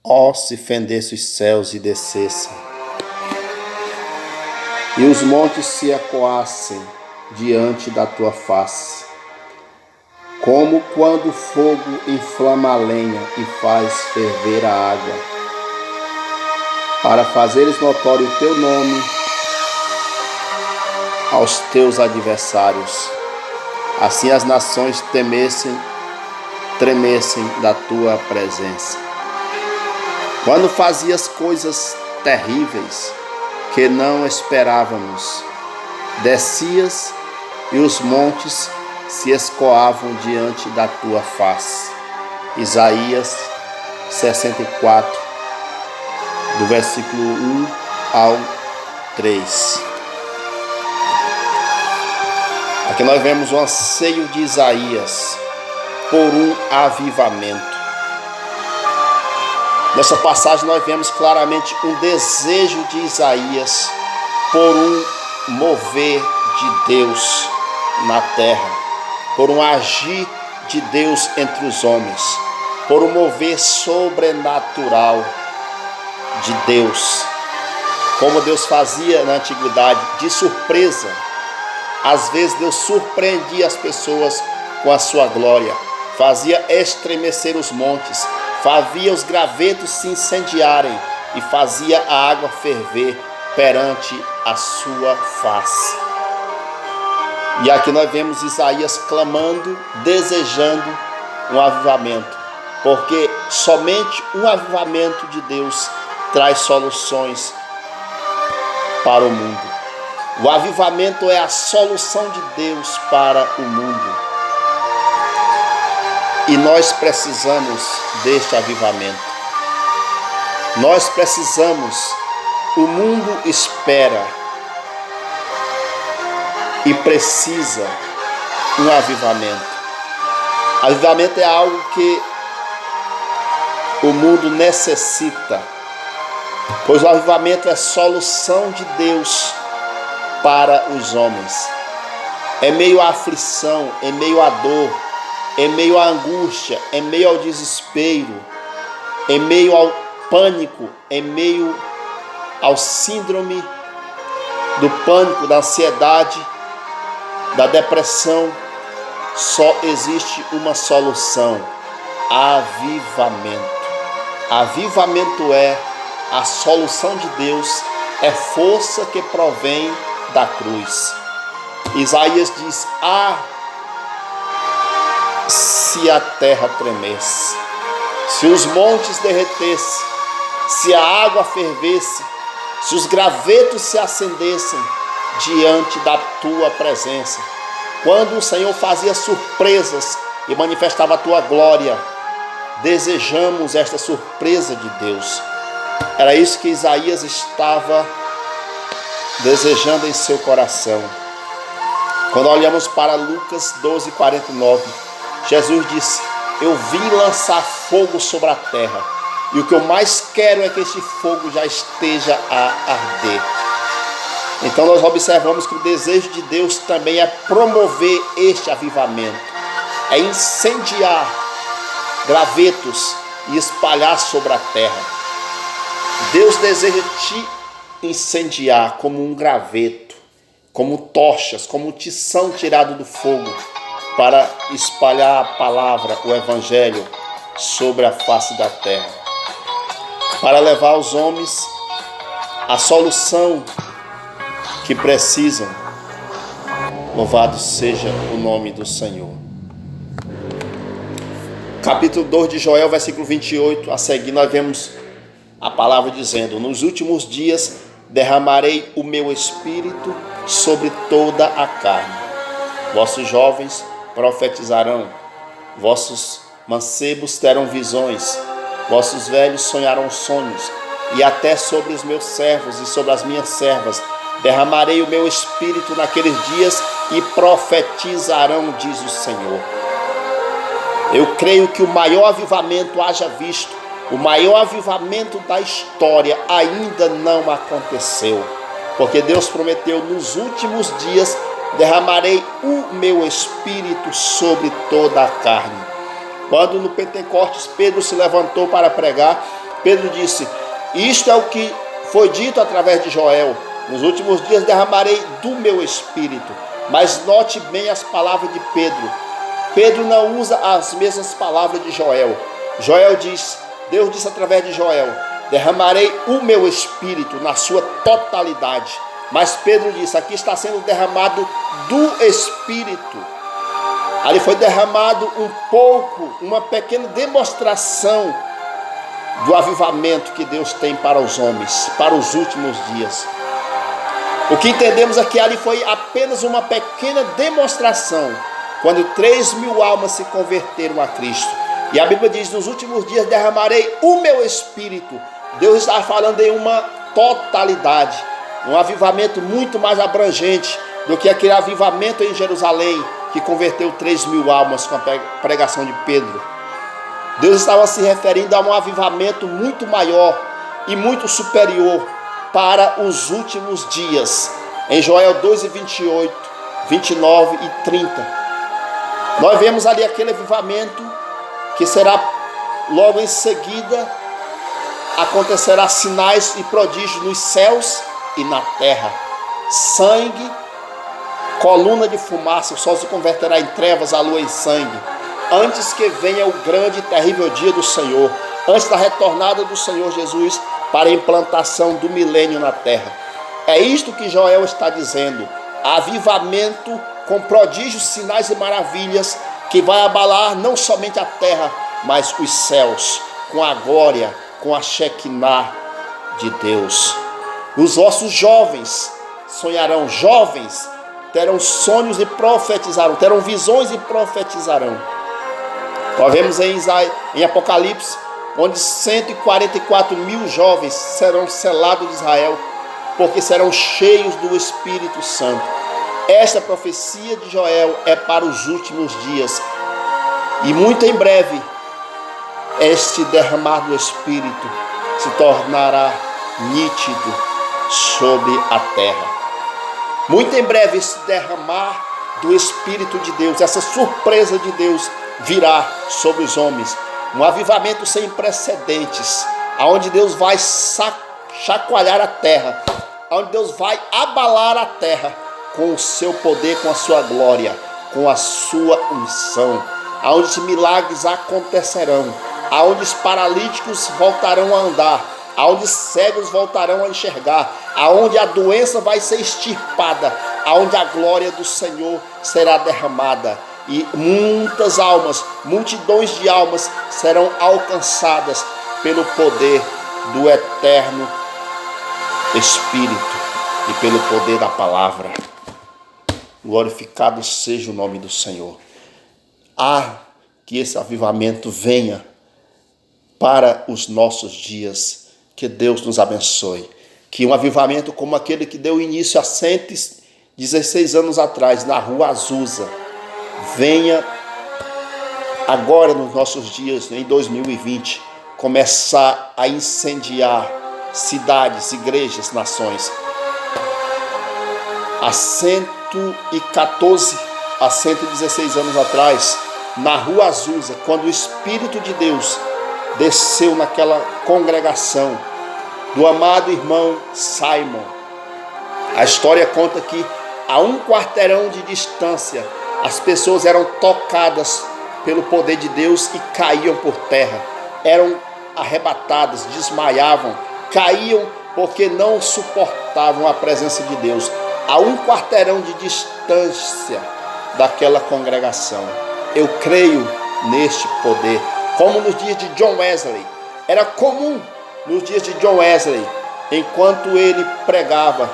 Ó, se fendesse os céus e descessem, e os montes se ecoassem diante da tua face, como quando o fogo inflama a lenha e faz ferver a água, para fazeres notório o teu nome aos teus adversários. Assim as nações tremessem da tua presença. Quando fazias coisas terríveis que não esperávamos, descias e os montes se escoavam diante da tua face. Isaías 64, do versículo 1 ao 3. Aqui nós vemos o anseio de Isaías por um avivamento. Nessa passagem nós vemos claramente um desejo de Isaías por um mover de Deus na terra, por um agir de Deus entre os homens, por um mover sobrenatural de Deus, como Deus fazia na antiguidade, de surpresa. Às vezes Deus surpreendia as pessoas com a sua glória, fazia estremecer os montes, fazia os gravetos se incendiarem e fazia a água ferver perante a sua face. E aqui nós vemos Isaías clamando, desejando um avivamento, porque somente um avivamento de Deus traz soluções para o mundo. O avivamento é a solução de Deus para o mundo. E nós precisamos deste avivamento. Nós precisamos, o mundo espera e precisa um avivamento. Avivamento é algo que o mundo necessita, pois o avivamento é solução de Deus para os homens. Em meio à aflição, em meio à dor, em meio à angústia, em meio ao desespero, em meio ao pânico, em meio ao síndrome do pânico, da ansiedade, da depressão, só existe uma solução: avivamento. Avivamento é a solução de Deus, é força que provém da cruz. Isaías diz: se a terra tremesse, se os montes derretessem, se a água fervesse, se os gravetos se acendessem diante da tua presença. Quando o Senhor fazia surpresas e manifestava a tua glória, desejamos esta surpresa de Deus. Era isso que Isaías estava desejando em seu coração. Quando olhamos para Lucas 12:49, Jesus disse: eu vim lançar fogo sobre a terra, e o que eu mais quero é que este fogo já esteja a arder. Então nós observamos que o desejo de Deus também é promover este avivamento, é incendiar gravetos e espalhar sobre a terra. Deus deseja te incendiar como um graveto, como tochas, como um tição tirado do fogo, para espalhar a palavra, o evangelho, sobre a face da terra, para levar aos homens a solução que precisam. Louvado seja o nome do Senhor. Capítulo 2 de Joel, versículo 28, a seguir nós vemos a palavra dizendo: nos últimos dias derramarei o meu espírito sobre toda a carne. Vossos jovens profetizarão, vossos mancebos terão visões, vossos velhos sonharão sonhos, e até sobre os meus servos e sobre as minhas servas derramarei o meu espírito naqueles dias e profetizarão, diz o Senhor. Eu creio que o maior avivamento haja visto, o maior avivamento da história ainda não aconteceu, porque Deus prometeu: nos últimos dias derramarei o meu espírito sobre toda a carne. Quando no Pentecostes Pedro se levantou para pregar, Pedro disse: isto é o que foi dito através de Joel: nos últimos dias derramarei do meu espírito. Mas note bem as palavras de Pedro. Pedro não usa as mesmas palavras de Joel. Joel diz, Deus disse através de Joel: derramarei o meu espírito na sua totalidade. Mas Pedro disse, aqui está sendo derramado do espírito. Ali foi derramado um pouco, uma pequena demonstração do avivamento que Deus tem para os homens, para os últimos dias. O que entendemos é que ali foi apenas uma pequena demonstração, quando 3.000 almas se converteram a Cristo. E a Bíblia diz, nos últimos dias derramarei o meu espírito. Deus está falando em uma totalidade, um avivamento muito mais abrangente do que aquele avivamento em Jerusalém, que converteu 3.000 almas com a pregação de Pedro. Deus estava se referindo a um avivamento muito maior e muito superior para os últimos dias. Em Joel 2:28, 29 e 30, nós vemos ali aquele avivamento que será logo em seguida, acontecerá sinais e prodígios nos céus e na terra. Sangue, coluna de fumaça, o sol se converterá em trevas, a lua em sangue, antes que venha o grande e terrível dia do Senhor, antes da retornada do Senhor Jesus para a implantação do milênio na terra. É isto que Joel está dizendo: avivamento com prodígios, sinais e maravilhas, que vai abalar não somente a terra, mas os céus, com a glória, com a Shekinah de Deus. Os vossos jovens sonharão, jovens terão sonhos e profetizarão, terão visões e profetizarão. Nós vemos em Apocalipse, onde 144.000 jovens serão selados de Israel, porque serão cheios do Espírito Santo. Esta profecia de Joel é para os últimos dias, e muito em breve este derramar do Espírito se tornará nítido sobre a terra. Muito em breve esse derramar do Espírito de Deus, essa surpresa de Deus virá sobre os homens. Um avivamento sem precedentes, aonde Deus vai chacoalhar a terra, aonde Deus vai abalar a terra com o seu poder, com a sua glória, com a sua unção, aonde os milagres acontecerão, aonde os paralíticos voltarão a andar, aonde os cegos voltarão a enxergar, aonde a doença vai ser extirpada, aonde a glória do Senhor será derramada, e muitas almas, multidões de almas serão alcançadas pelo poder do eterno Espírito e pelo poder da palavra. Glorificado seja o nome do Senhor. Que esse avivamento venha para os nossos dias. Que Deus nos abençoe. Que um avivamento como aquele que deu início há 116 anos atrás, na Rua Azusa, venha agora nos nossos dias, em 2020, começar a incendiar cidades, igrejas, nações. Há 114 a 116 anos atrás, na Rua Azusa, quando o Espírito de Deus desceu naquela congregação do amado irmão Simon, a história conta que a 1 quarteirão de distância as pessoas eram tocadas pelo poder de Deus e caíam por terra, eram arrebatadas, desmaiavam, caíam porque não suportavam a presença de Deus, a 1 quarteirão de distância daquela congregação. Eu creio neste poder, como nos dias de John Wesley. Era comum nos dias de John Wesley, enquanto ele pregava,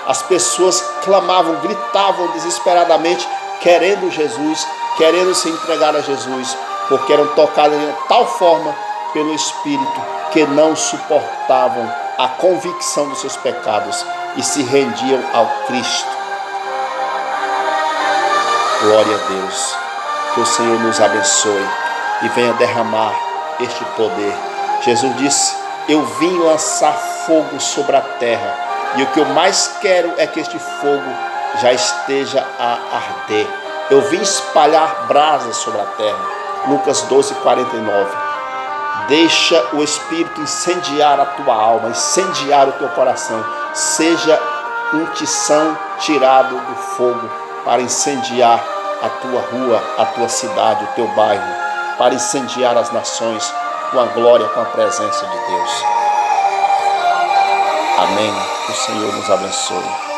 as pessoas clamavam, gritavam desesperadamente, querendo Jesus, querendo se entregar a Jesus, porque eram tocadas de tal forma pelo Espírito que não suportavam a convicção dos seus pecados e se rendiam ao Cristo. Glória a Deus. Que o Senhor nos abençoe e venha derramar este poder. Jesus disse: eu vim lançar fogo sobre a terra, e o que eu mais quero é que este fogo já esteja a arder. Eu vim espalhar brasas sobre a terra. Lucas 12:49. Deixa o Espírito incendiar a tua alma, incendiar o teu coração. Seja um tição tirado do fogo para incendiar a tua rua, a tua cidade, o teu bairro, para incendiar as nações com a glória, com a presença de Deus. Amém. Que o Senhor nos abençoe.